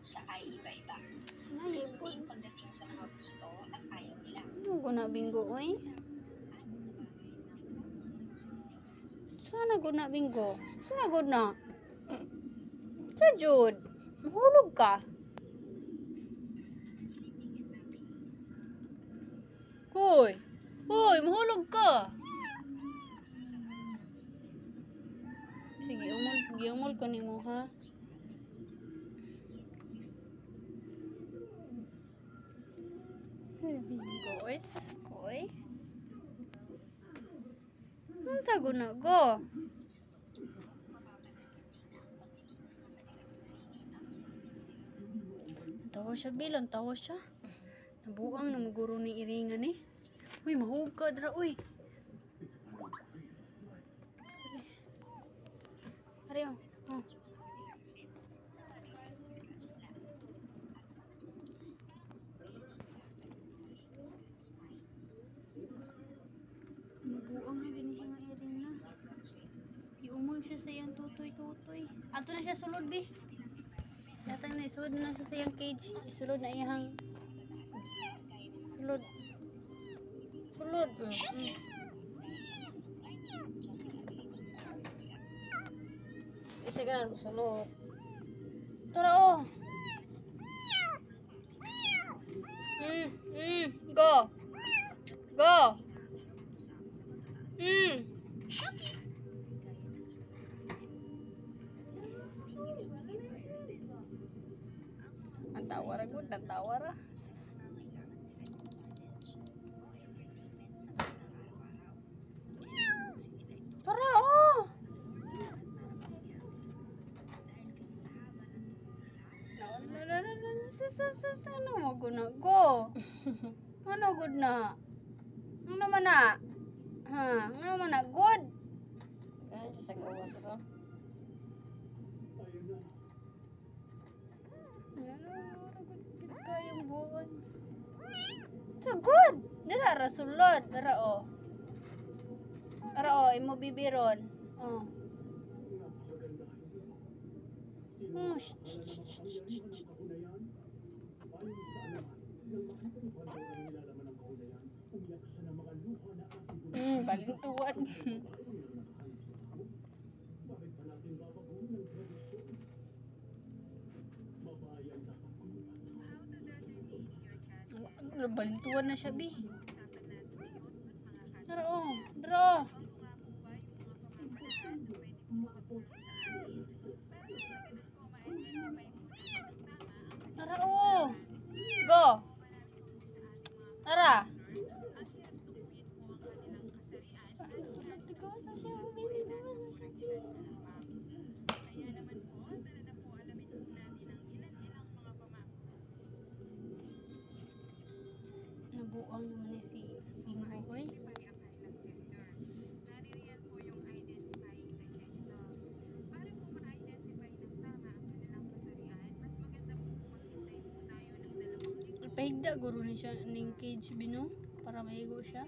pusa ay iba-iba. Ay, Ganun din pagdating sa mga gusto at ayaw nila. ano ko na bingo, oy? Sana gud na bingo. Sana gud na. Sa jud. Mahulog ka. Hoy. Hoy, mahulog ka. Sige, umol ka nimo ha. Bingo, oy, sus ko, oy. Unsa gud na go? Tawa siya bilang, tawa siya. Nabuang na maguro ni iringan eh. Uy, mahug ka dra, uy. Ari, oh. Oh. Nabuang na gani siya nga iring na. Iumol siya sa iyang tutoy-tutoy. Ato na siya sulod, bi. Datang na isulod na sa iyang cage. Isulod na iyang sulod. Sulod. Isa ka na sulod. Tara, oh. Go. Go. Ang tawara good, ang tawara. Tara, oh. Ano mo good na? Go. Ano good na? Ano naman na? Ha? Ano naman na? Good. Ano siya sa gawas ito? Kayang buwan. So good. Dara rasulod. Dara oh. Dara oh, imo bibiron. Oh. Oh, balintuan. Balintuan na siya, bi. Dara oh, dara. Tara oh. Go. Tara. Nabuang naman ni si Bingoy. Pahigda guro ni siya ning cage bino para mahigo siya.